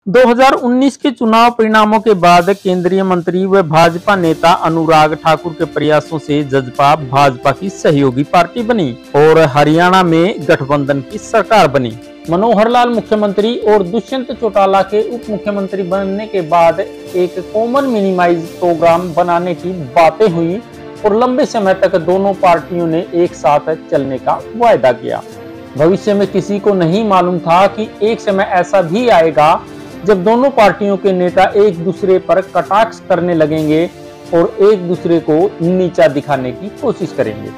2019 के चुनाव परिणामों के बाद केंद्रीय मंत्री व भाजपा नेता अनुराग ठाकुर के प्रयासों से जजपा भाजपा की सहयोगी पार्टी बनी और हरियाणा में गठबंधन की सरकार बनी। मनोहर लाल मुख्यमंत्री और दुष्यंत चौटाला के उप मुख्यमंत्री बनने के बाद एक कॉमन मिनिमाइज प्रोग्राम बनाने की बातें हुई और लंबे समय तक दोनों पार्टियों ने एक साथ चलने का वायदा किया। भविष्य में किसी को नहीं मालूम था कि एक समय ऐसा भी आएगा जब दोनों पार्टियों के नेता एक दूसरे पर कटाक्ष करने लगेंगे और एक दूसरे को नीचा दिखाने की कोशिश करेंगे।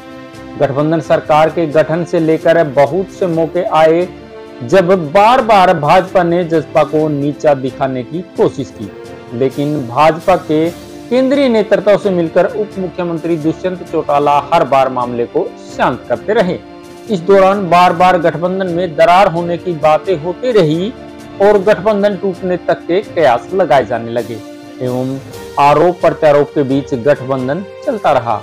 गठबंधन सरकार के गठन से लेकर बहुत से मौके आए जब बार बार भाजपा ने जसपा को नीचा दिखाने की कोशिश की, लेकिन भाजपा के केंद्रीय नेतृत्व से मिलकर उप मुख्यमंत्री दुष्यंत चौटाला हर बार मामले को शांत करते रहे। इस दौरान बार बार गठबंधन में दरार होने की बातें होती रही और गठबंधन टूटने तक के कयास लगाए जाने लगे एवं आरोप प्रत्यारोप के बीच गठबंधन चलता रहा।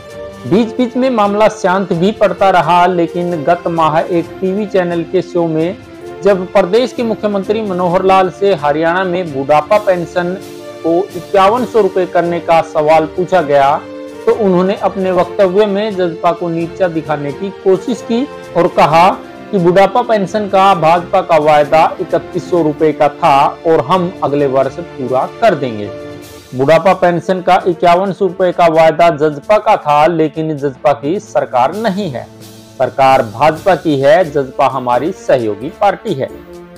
बीच बीच में मामला शांत भी पड़ता रहा, लेकिन गत माह एक टीवी चैनल के शो में जब प्रदेश के मुख्यमंत्री मनोहर लाल से हरियाणा में बुढ़ापा पेंशन को 5100 रुपए करने का सवाल पूछा गया तो उन्होंने अपने वक्तव्य में जसपा को नीचा दिखाने की कोशिश की और कहा कि बुढ़ापा पेंशन का भाजपा का वायदा 3100 रुपए का था और हम अगले वर्ष पूरा कर देंगे। बुढ़ापा पेंशन का 5100 रुपए का वायदा जसपा का था, लेकिन जसपा की सरकार नहीं है, सरकार भाजपा की है, जसपा हमारी सहयोगी पार्टी है।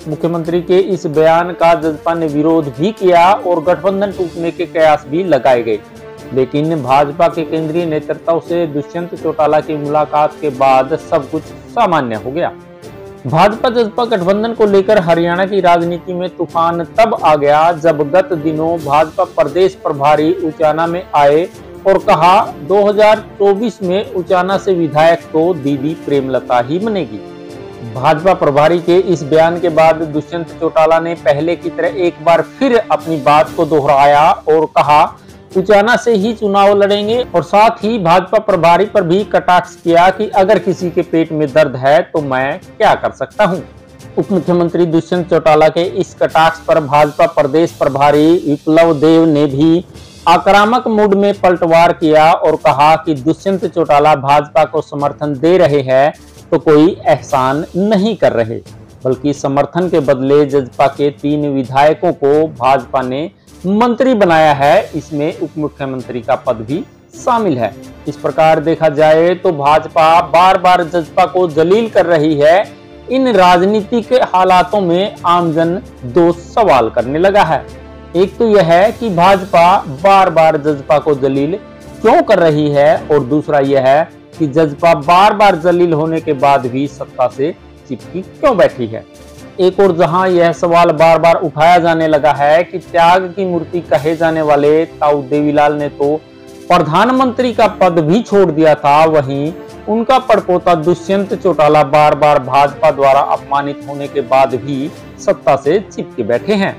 मुख्यमंत्री के इस बयान का जसपा ने विरोध भी किया और गठबंधन टूटने के कयास भी लगाए गए, लेकिन भाजपा के केंद्रीय नेतृत्व से दुष्यंत चौटाला की मुलाकात के बाद सब कुछ सामान्य हो गया। भाजपा जसपा गठबंधन को लेकर हरियाणा की राजनीति में तूफान तब आ गया जब गत दिनों भाजपा प्रदेश प्रभारी उचाना में आए और कहा 2024 में उचाना से विधायक तो दीदी प्रेमलता ही बनेगी। भाजपा प्रभारी के इस बयान के बाद दुष्यंत चौटाला ने पहले की तरह एक बार फिर अपनी बात को दोहराया और कहा उचाना से ही चुनाव लड़ेंगे और साथ ही भाजपा प्रभारी पर भी कटाक्ष किया कि अगर किसी के पेट में दर्द है तो मैं क्या कर सकता हूं। उप मुख्यमंत्री दुष्यंत चौटाला के इस कटाक्ष पर भाजपा प्रदेश प्रभारी विप्लव देव ने भी आक्रामक मूड में पलटवार किया और कहा कि दुष्यंत चौटाला भाजपा को समर्थन दे रहे हैं तो कोई एहसान नहीं कर रहे, बल्कि समर्थन के बदले जसपा के 3 विधायकों को भाजपा ने मंत्री बनाया है, इसमें उप मुख्यमंत्री का पद भी शामिल है। इस प्रकार देखा जाए तो भाजपा बार बार जसपा को जलील कर रही है। इन राजनीतिक हालातों में आमजन 2 सवाल करने लगा है। एक तो यह है कि भाजपा बार बार जसपा को जलील क्यों कर रही है और दूसरा यह है कि जसपा बार बार जलील होने के बाद भी सत्ता से चिपकी क्यों बैठी है। एक और जहां यह सवाल बार बार उठाया जाने लगा है कि त्याग की मूर्ति कहे जाने वाले ताऊ देवीलाल ने तो प्रधानमंत्री का पद भी छोड़ दिया था, वहीं उनका पड़पोता दुष्यंत चौटाला बार बार भाजपा द्वारा अपमानित होने के बाद भी सत्ता से चिपके बैठे हैं।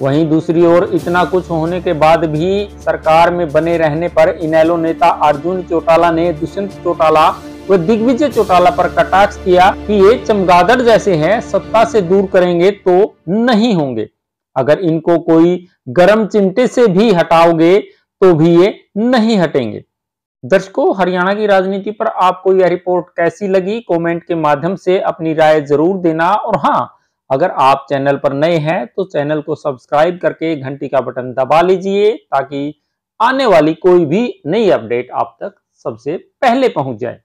वहीं दूसरी ओर इतना कुछ होने के बाद भी सरकार में बने रहने पर इनेलो नेता अर्जुन चौटाला ने दुष्यंत चौटाला व दिग्विजय चौटाला पर कटाक्ष किया कि ये चमगादड़ जैसे हैं, सत्ता से दूर करेंगे तो नहीं होंगे, अगर इनको कोई गर्म चिमटे से भी हटाओगे तो भी ये नहीं हटेंगे। दर्शकों, हरियाणा की राजनीति पर आपको यह रिपोर्ट कैसी लगी कमेंट के माध्यम से अपनी राय जरूर देना और हाँ, अगर आप चैनल पर नए हैं तो चैनल को सब्सक्राइब करके घंटी का बटन दबा लीजिए ताकि आने वाली कोई भी नई अपडेट आप तक सबसे पहले पहुंच जाए।